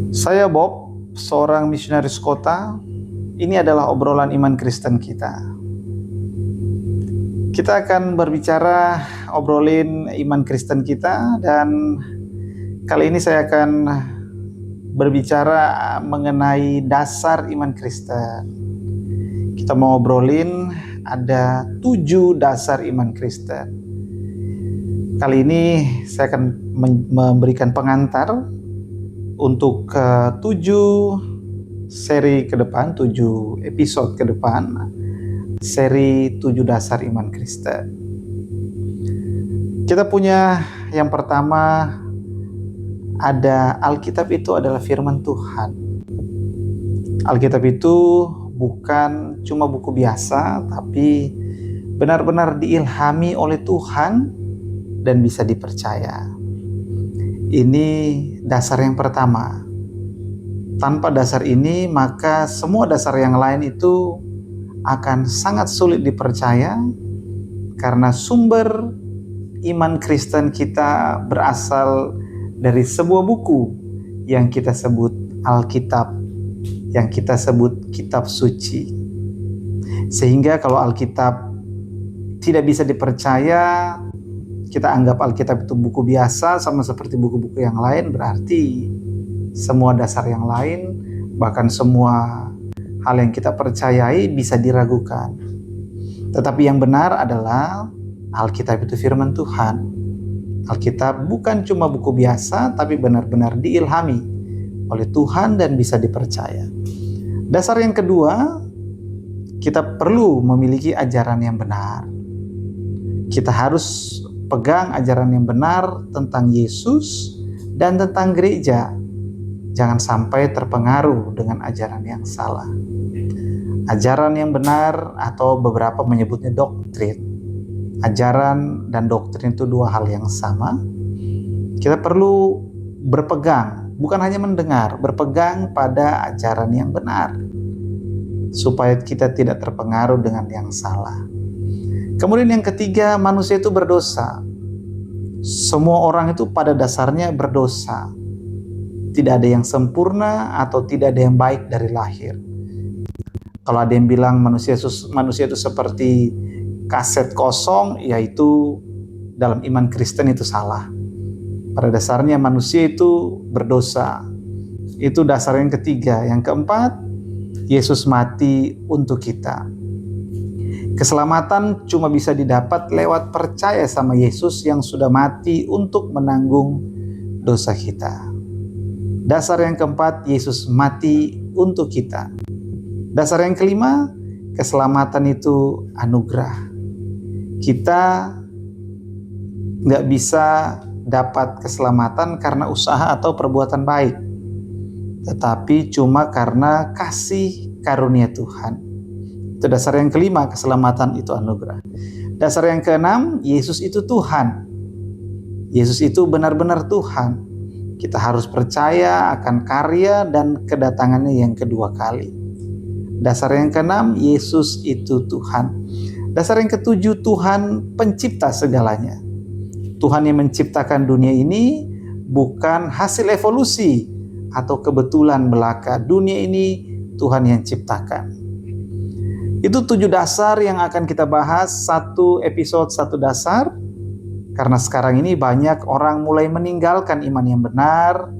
Saya Bob, seorang misionaris kota. Ini adalah obrolan iman Kristen kita. Kita akan berbicara, obrolin iman Kristen kita, dan kali ini saya akan berbicara mengenai dasar iman Kristen. Kita mau obrolin ada 7 dasar iman Kristen. Kali ini saya akan memberikan pengantar untuk 7 seri ke depan, 7 episode ke depan, seri 7 dasar iman Kristen. Kita punya yang pertama, ada Alkitab itu adalah firman Tuhan. Alkitab itu bukan cuma buku biasa, tapi benar-benar diilhami oleh Tuhan dan bisa dipercaya. Ini dasar yang pertama. Tanpa dasar ini, maka semua dasar yang lain itu akan sangat sulit dipercaya, karena sumber iman Kristen kita berasal dari sebuah buku yang kita sebut Alkitab, yang kita sebut kitab suci. Sehingga kalau Alkitab tidak bisa dipercaya, kita anggap Alkitab itu buku biasa sama seperti buku-buku yang lain, berarti semua dasar yang lain, bahkan semua hal yang kita percayai bisa diragukan. Tetapi yang benar adalah Alkitab itu firman Tuhan. Alkitab bukan cuma buku biasa, tapi benar-benar diilhami oleh Tuhan dan bisa dipercaya. Dasar yang kedua, kita perlu memiliki ajaran yang benar. Kita harus pegang ajaran yang benar tentang Yesus dan tentang gereja. Jangan sampai terpengaruh dengan ajaran yang salah. Ajaran yang benar, atau beberapa menyebutnya doktrin. Ajaran dan doktrin itu dua hal yang sama. Kita perlu berpegang, bukan hanya mendengar, berpegang pada ajaran yang benar, supaya kita tidak terpengaruh dengan yang salah. Kemudian yang ketiga, manusia itu berdosa. Semua orang itu pada dasarnya berdosa. Tidak ada yang sempurna atau tidak ada yang baik dari lahir. Kalau ada yang bilang manusia itu seperti kaset kosong, yaitu dalam iman Kristen itu salah. Pada dasarnya manusia itu berdosa. Itu dasar yang ketiga. Yang keempat, Yesus mati untuk kita. Keselamatan cuma bisa didapat lewat percaya sama Yesus yang sudah mati untuk menanggung dosa kita. Dasar yang keempat, Yesus mati untuk kita. Dasar yang kelima, keselamatan itu anugerah. Kita nggak bisa dapat keselamatan karena usaha atau perbuatan baik, tetapi cuma karena kasih karunia Tuhan. Itu dasar yang kelima, keselamatan itu anugerah. Dasar yang keenam, Yesus itu Tuhan. Yesus itu benar-benar Tuhan. Kita harus percaya akan karya dan kedatangannya yang kedua kali. Dasar yang keenam, Yesus itu Tuhan. Dasar yang ketujuh, Tuhan pencipta segalanya. Tuhan yang menciptakan dunia ini bukan hasil evolusi atau kebetulan belaka. Dunia ini Tuhan yang ciptakan. Itu 7 dasar yang akan kita bahas, satu episode, satu dasar. Karena sekarang ini banyak orang mulai meninggalkan iman yang benar,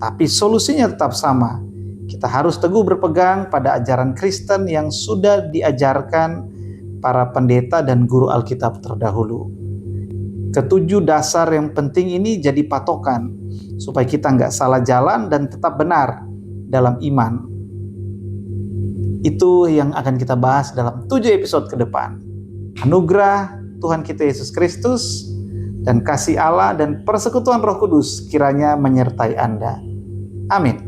tapi solusinya tetap sama. Kita harus teguh berpegang pada ajaran Kristen yang sudah diajarkan para pendeta dan guru Alkitab terdahulu. Ketujuh dasar yang penting ini jadi patokan, supaya kita nggak salah jalan dan tetap benar dalam iman. Itu yang akan kita bahas dalam 7 episode ke depan. Anugerah Tuhan kita Yesus Kristus dan kasih Allah dan persekutuan Roh Kudus kiranya menyertai Anda. Amin.